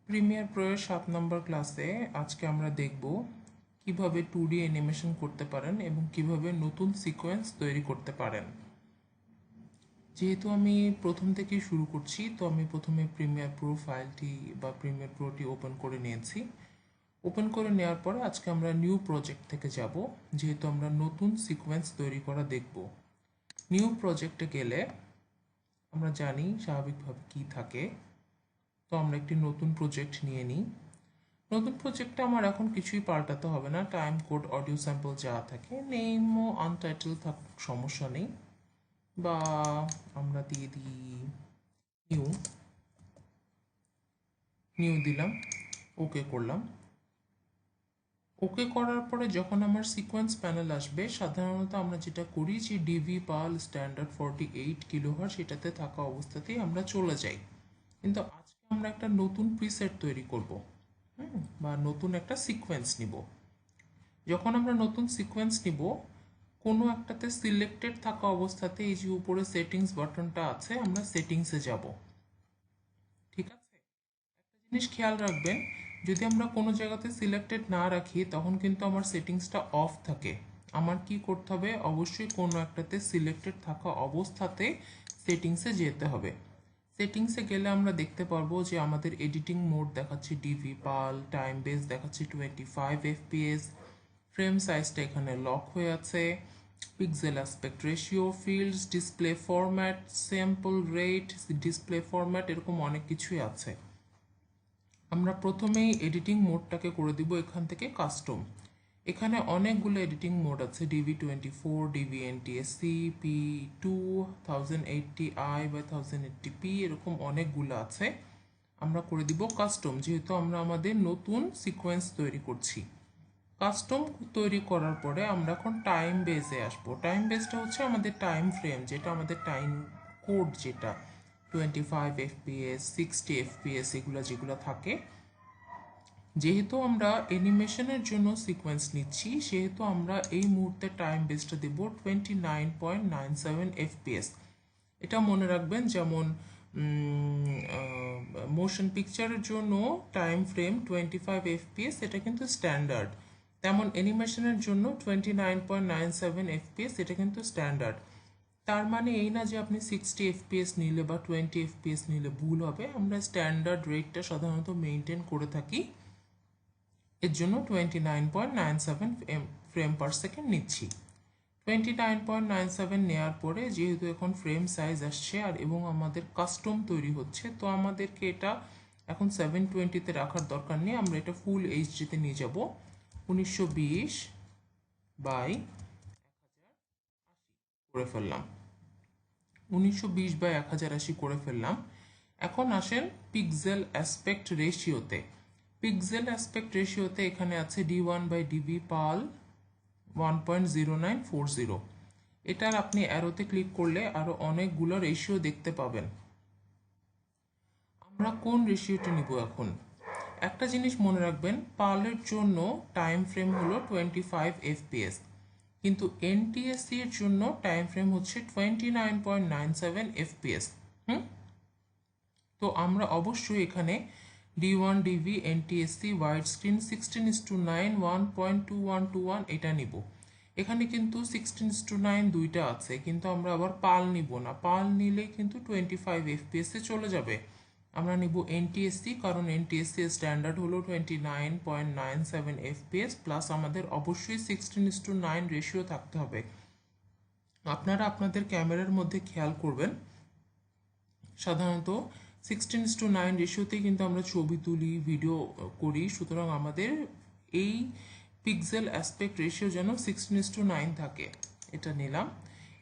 Premiere Pro এর 7 নম্বর ক্লাসে আজকে আমরা দেখব কিভাবে 2D অ্যানিমেশন করতে পারেন এবং কিভাবে নতুন সিকোয়েন্স তৈরি করতে পারেন। যেহেতু আমি প্রথম থেকেই শুরু করছি, তো আমি প্রথমে প্রিমিয়ার প্রো ফাইলটি বা প্রিমিয়ার প্রোটি ওপেন করে নিয়েছি। ওপেন করে নেওয়ার পরে আজকে আমরা নিউ প্রজেক্ট থেকে যাব, যেহেতু আমরা নতুন সিকোয়েন্স তৈরি করা দেখব। নিউ প্রজেক্টে গেলে আমরা জানি স্বাভাবিকভাবে কি থাকে, তো আমরা একটি নতুন প্রজেক্ট নিয়ে নিই। নতুন প্রজেক্টে আমার এখন কিছুই পাল্টাতে হবে না, টাইম কোড অডিও স্যাম্পল যা থাকে, নেমও আনটাইটেল থাকুক সমস্যা নেই, বা আমরা দিয়ে দিই নিউ নিউ দিলাম, ওকে করলাম। ওকে করার পরে যখন আমার সিকোয়েন্স প্যানেল আসবে, সাধারণত আমরা যেটা করি যে ডিভি পাল স্ট্যান্ডার্ড 48 কিলোহার্টজ সেটাতে থাকা অবস্থাতেই আমরা চলে যাই। কিন্তু আজকে আমরা একটা নতুন প্রিসেট তৈরি করব, বা নতুন একটা সিকোয়েন্স নিব। যখন আমরা নতুন সিকোয়েন্স নিব, কোনো একটাতে সিলেক্টেড থাকা অবস্থাতে এই যে উপরে সেটিংস বাটনটা আছে, আমরা সেটিংসে যাব। ঠিক আছে, একটা জিনিস খেয়াল রাখবেন, যদি আমরা কোনো জায়গাতে সিলেক্টেড না রাখি তখন কিন্তু আমার সেটিংসটা অফ থাকে। আমার কি করতে হবে, অবশ্যই কোনো একটাতে সিলেক্টেড থাকা অবস্থাতে সেটিংসে যেতে হবে। সেটিংসে গেলে আমরা দেখতে পারবো যে আমাদের এডিটিং মোড দেখাচ্ছে ডিভি পাল, টাইম বেস দেখাচ্ছে 25 fps, ফ্রেম সাইজটা এখানে লক হয়ে আছে, pixel aspect ratio, fields, display format, sample rate, display format, এরকম অনেক কিছুই আছে। আমরা প্রথমেই এডিটিং মোডটাকে করে দিব এখান থেকে কাস্টম। এখানে অনেকগুলো এডিটিং মোড আছে, DV24, DVNTSC, P2, 1080i বা 1080p, এরকম অনেকগুলো আছে। আমরা করে দিব কাস্টম, যেহেতু আমরা আমাদের নতুন সিকোয়েন্স তৈরি করছি। কাস্টম তৈরি করার পরে আমরা এখন টাইম বেসে আসবো। টাইম বেসটা হচ্ছে আমাদের টাইম ফ্রেম, যেটা আমাদের টাইম কোড, যেটা 25 fps, 60 fps, এগুলো যেগুলো থাকে। যেহেতু আমরা অ্যানিমেশনের জন্য সিকোয়েন্স নিচ্ছি, সেহেতু আমরা এই মুহূর্তে টাইম বেসটা দেব 29.97 fps। এটা মনে রাখবেন, যেমন মোশন পিকচারের জন্য টাইম ফ্রেম 25 fps, এটা কিন্তু স্ট্যান্ডার্ড। তেমন অ্যানিমেশনের জন্য 29.97 fps, এটা কিন্তু স্ট্যান্ডার্ড। তার মানে এই না যে আপনি 60 fps নিলে বা 20 fps নিলে ভুল হবে। আমরা স্ট্যান্ডার্ড রেটটা সাধারণত মেনটেন করে থাকি, এর জন্য 29.97 ফ্রেম পার সেকেন্ড নিচ্ছি। 29.97 নেওয়ার পরে যেহেতু এখন ফ্রেম সাইজ আসছে আর এবং আমাদের কাস্টম তৈরি হচ্ছে, তো আমাদেরকে এটা এখন 720-তে রাখার দরকার নেই, আমরা এটা ফুল এইচডিতে নিয়ে যাব। 1920 বাই 1080 করে ফেললাম, 1920 বাই 1080 করে ফেললাম। এখন আসেন পিক্সেল অ্যাসপেক্ট রেশিওতে। পিক্সেল অ্যাসপেক্ট রেশিওতে এখানে আছে D1 বাই ডিবি পাল 1.0940। এটার আপনি অ্যারোতে ক্লিক করলে আরও অনেকগুলো রেশিও দেখতে পাবেন। আমরা কোন রেশিওটি নিব এখন? একটা জিনিস মনে রাখবেন, পালের জন্য টাইম ফ্রেম হলো 25 fps, কিন্তু এনটিএসসি এর জন্য টাইম ফ্রেম হচ্ছে 29.97 fps। তো আমরা অবশ্যই এখানে D1 DV NTSC wide screen 16:9 1.2121 এটা নিব। এখানে কিন্তু 16:9 দুইটা আছে, কিন্তু আমরা আবার পাল নিব না, পাল নিলে কিন্তু 25 fps এ চলে যাবে। আমরা নিব NTSC, কারণ NTSC স্ট্যান্ডার্ড হলো 29.97 fps, প্লাস আমাদের অবশ্যই 16:9 রেশিও থাকতে হবে। আপনারা আপনাদের ক্যামেরার মধ্যে খেয়াল করবেন, সাধারণত 16:9 রেশিওতেই কিন্তু আমরা ছবি তুলি, ভিডিও করি, সুতরাং আমাদের এই পিক্সেল অ্যাসপেক্ট রেশিও যেন 16:9 থাকে। এটা নিলাম।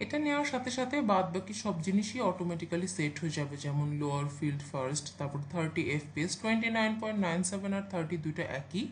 এটা নেওয়ার সাথে সাথে বাদ বাকি সব জিনিসই অটোমেটিক্যালি সেট হয়ে যাবে, যেমন লোয়ার ফিল্ড ফার্স্ট, তারপর 30 fps, 29.97 আর 30 দুইটা একই,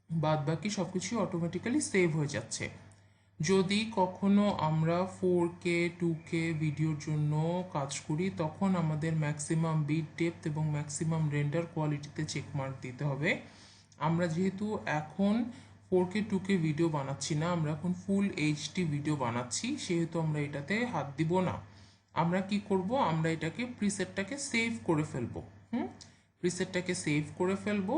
বাদ বাকি সব কিছুই অটোমেটিক্যালি সেভ হয়ে যাচ্ছে। যদি কখনো আমরা 4K 2K ভিডিওর জন্য কাজ করি, তখন আমাদের ম্যাক্সিমাম বিট ডেপথ এবং ম্যাক্সিমাম রেন্ডার কোয়ালিটিতে চেকমার্ক দিতে হবে। আমরা যেহেতু এখন 4K 2K ভিডিও বানাচ্ছি না, আমরা এখন ফুল এইচডি ভিডিও বানাচ্ছি, সেহেতু আমরা এটাতে হাত দিব না। আমরা কি করব, আমরা এটাকে প্রিসেটটাকে সেভ করে ফেলবো। প্রিসেটটাকে সেভ করে ফেলবো।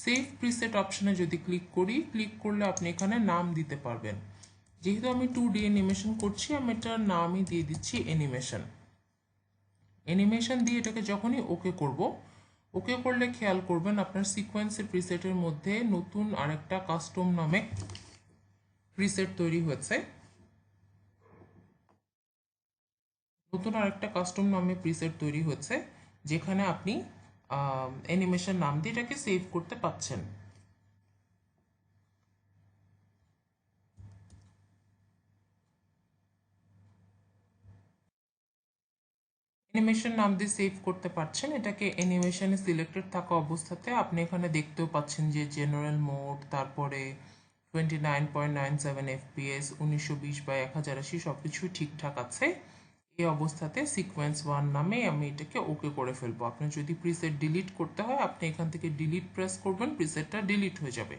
সেভ প্রিসেট অপশনে যদি ক্লিক করি, ক্লিক করলে আপনি এখানে নাম দিতে পারবেন। যেহেতু আমি 2D অ্যানিমেশন করছি, আমি এটার নামই দিয়ে দিচ্ছি অ্যানিমেশন। অ্যানিমেশন দিয়ে এটাকে যখনই ওকে করব, ওকে করলে খেয়াল করবেন আপনার সিকোয়েন্সের প্রিসেটের মধ্যে নতুন আরেকটা কাস্টম নামে প্রিসেট তৈরি হয়েছে। নতুন আরেকটা কাস্টম নামে প্রিসেট তৈরি হয়েছে, যেখানে আপনি অ্যানিমেশন নাম দিয়ে এটাকে সেভ করতে পাচ্ছেন। অ্যানিমেশন নাম দিয়ে সেভ করতে পারছেন। এটাকে অ্যানিমেশনে সিলেক্টেড থাকা অবস্থাতে আপনি এখানে দেখতেও পাচ্ছেন যে জেনারেল মোড, তারপরে 29.97 FPS, 1920x1080 সব কিছুই ঠিকঠাক আছে। এই অবস্থাতে সিকোয়েন্স 1 নামে আমি এটাকে ওকে করে ফেলবো। আপনি যদি প্রিসেট ডিলিট করতে হয়, আপনি এখান থেকে ডিলিট প্রেস করবেন, প্রিসেটটা ডিলিট হয়ে যাবে।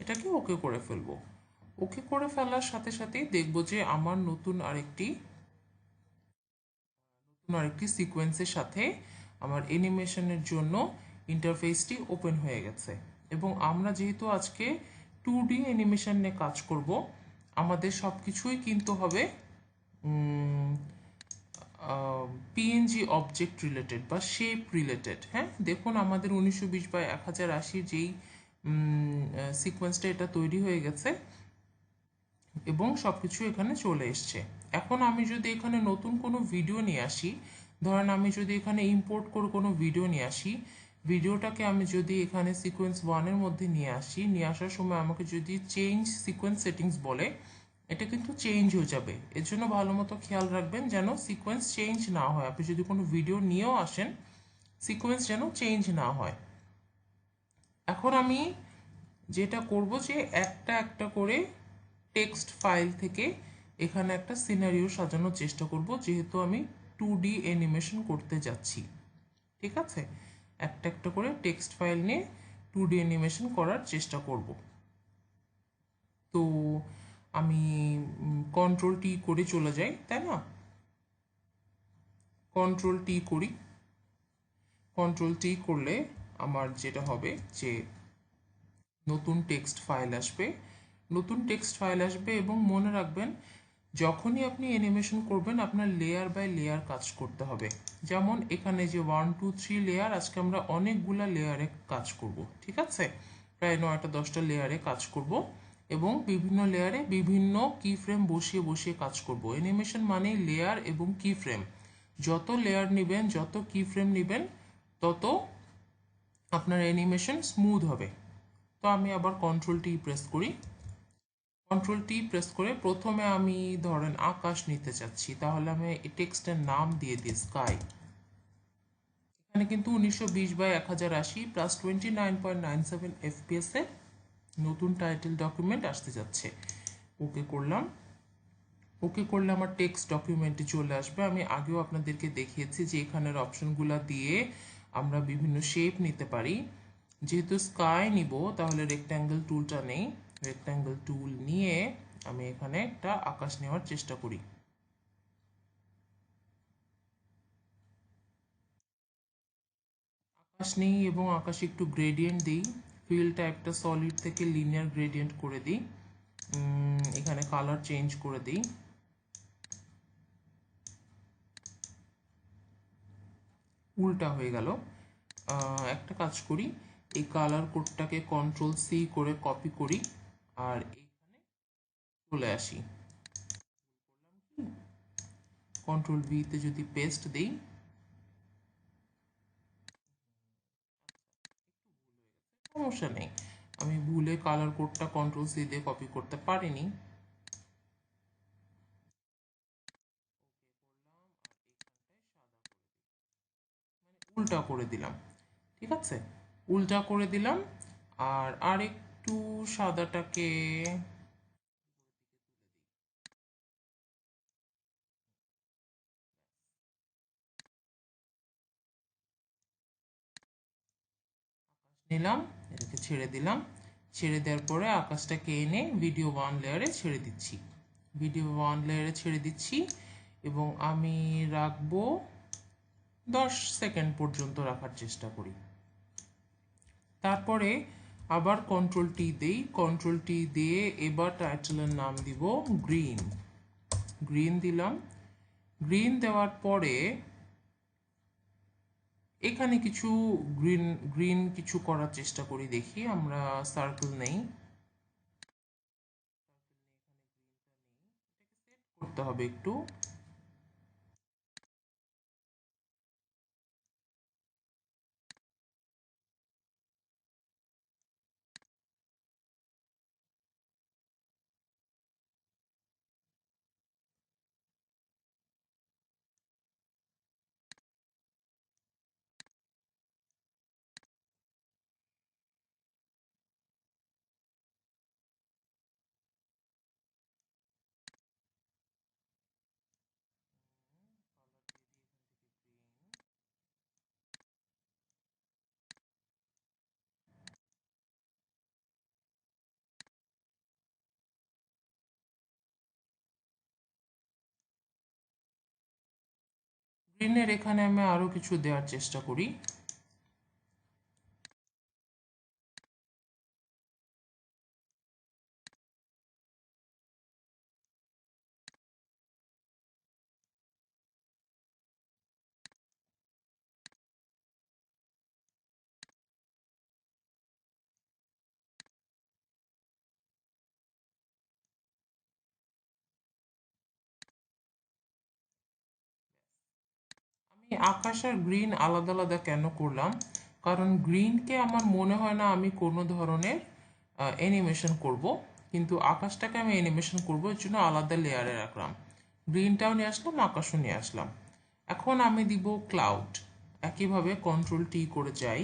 এটাকে ওকে করে ফেলবো। ওকে করে ফেলার সাথে সাথেই দেখব যে আমার নতুন আরেকটি সিকোয়েন্সের সাথে আমার অ্যানিমেশনের জন্য ইন্টারফেসটি ওপেন হয়ে গেছে। এবং আমরা যেহেতু আজকে 2D অ্যানিমেশন নিয়ে কাজ করব, আমাদের সব কিছুই কিন্তু হবে পিএনজি অবজেক্ট রিলেটেড বা শেপ রিলেটেড। হ্যাঁ, দেখুন আমাদের 1920x1080 যেই সিকোয়েন্সটা এটা তৈরি হয়ে গেছে এবং সব কিছু এখানে চলে এসছে। এখন আমি যদি এখানে নতুন কোনো ভিডিও নিয়ে আসি, ধরেন আমি যদি এখানে ইম্পোর্ট করে কোনো ভিডিও নিয়ে আসি, ভিডিওটাকে আমি যদি এখানে সিকোয়েন্স 1-এর মধ্যে নিয়ে আসি, নিয়ে আসার সময় আমাকে যদি চেঞ্জ সিকোয়েন্স সেটিংস বলে, এটা কিন্তু চেঞ্জ হয়ে যাবে। এর জন্য ভালো মতো খেয়াল রাখবেন যেন সিকোয়েন্স চেঞ্জ না হয়। আপনি যদি কোনো ভিডিও নিয়েও আসেন, সিকোয়েন্স যেন চেঞ্জ না হয়। এখন আমি যেটা করব যে একটা একটা করে টেক্সট ফাইল থেকে এখানে একটা সিনারিও সাজানোর চেষ্টা করব, যেহেতু আমি 2D অ্যানিমেশন করতে যাচ্ছি। ঠিক আছে, একটা একটা করে টেক্সট ফাইল নিয়ে 2D অ্যানিমেশন করার চেষ্টা করব। তো আমি কন্ট্রোল টি করে চলে যাই, তাই না? কন্ট্রোল টি করি। কন্ট্রোল টি করলে আমার যেটা হবে যে নতুন টেক্সট ফাইল আসবে। নতুন টেক্সট ফাইল আসবে এবং মনে রাখবেন, যখনই আপনি অ্যানিমেশন করবেন আপনার লেয়ার বাই লেয়ার কাজ করতে হবে। যেমন এখানে যে 1 2 3 লেয়ার, আজকে আমরা অনেকগুলা লেয়ারে কাজ করব। ঠিক আছে, প্রায় 9টা 10টা লেয়ারে কাজ করব এবং বিভিন্ন লেয়ারে বিভিন্ন কি ফ্রেম বসিয়ে বসিয়ে কাজ করব। অ্যানিমেশন মানে লেয়ার এবং কি ফ্রেম। যত লেয়ার নেবেন, যত কি ফ্রেম নেবেন, তত আপনার অ্যানিমেশন স্মুথ হবে। তো আমি আবার কন্ট্রোল টি প্রেস করি। কন্ট্রোল টি প্রেস করে প্রথমে আমি ধরেন আকাশ নিতে চাচ্ছি, তাহলে আমি টেক্সটের নাম দিয়ে দিই স্কাই। এখানে কিন্তু 1920x1080 প্লাস 29.97 FPS এ নতুন টাইটেল ডকুমেন্ট আসতে যাচ্ছে। ওকে করলাম। ওকে করলে আমার টেক্সট ডকুমেন্টে চলে আসবে। আমি আগেও আপনাদেরকে দেখিয়েছি যে এখানের অপশনগুলো দিয়ে আমরা বিভিন্ন শেপ নিতে পারি। যেহেতু স্কাই নিব, তাহলে রেক্ট্যাঙ্গেল টুলটা নেই। রেক্ট্যাঙ্গেল টুল নিয়ে আমি এখানে একটা আকাশ নেওয়ার চেষ্টা করি। আকাশ নেই এবং আকাশে একটু গ্রেডিয়েন্ট দিই। ফিল টাইপটা সলিড থেকে লিনিয়ার গ্রেডিয়েন্ট করে দিই। এখানে কালার চেঞ্জ করে দিই। উল্টা হয়ে গেল। একটা কাজ করি, এই কালার কোডটাকে কন্ট্রোল সি করে কপি করি আর এইখানে চলে আসি। কন্ট্রোল ভিতে যদি পেস্ট দিই, সমস্যা নেই। আমি ভুলে কালার কোডটা কন্ট্রোল সি দিয়ে কপি করতে পারিনি। উল্টা করে দিলাম। ঠিক আছে, উল্টা করে দিলাম। আর আরেকটু সাদাটাকে নিলাম, এটাকে ছেড়ে দিলাম। ছেড়ে দেওয়ার পরে আকাশটাকে এনে ভিডিও 1 লেয়ারে ছেড়ে দিচ্ছি। ভিডিও 1 লেয়ারে ছেড়ে দিচ্ছি এবং আমি রাখবো 10 সেকেন্ড পর্যন্ত রাখার চেষ্টা করি। তারপরে আবার কন্ট্রোল টি দেই, কন্ট্রোল টি দিয়ে এবার টাইটেলের নাম দিব গ্রিন। গ্রিন দিলাম। গ্রিন দেওয়ার পরে এখানে কিছু গ্রিন গ্রিন কিছু করার চেষ্টা করি, দেখি আমরা সার্কেল নেই, করতে হবে একটু। গ্রিনের এখানে আমি আরো কিছু দেওয়ার চেষ্টা করি। আমি আকাশ আর গ্রিন আলাদা আলাদা কেন করলাম, কারণ গ্রিনকে আমার মনে হয় না আমি কোনো ধরনের অ্যানিমেশন করব, কিন্তু আকাশটাকে আমি অ্যানিমেশন করব, এর জন্য আলাদা লেয়ারে রাখলাম। গ্রিনটাও নিয়ে আসলাম, আকাশও নিয়ে আসলাম। এখন আমি দিব ক্লাউড। একইভাবে কন্ট্রোল টি করে যাই,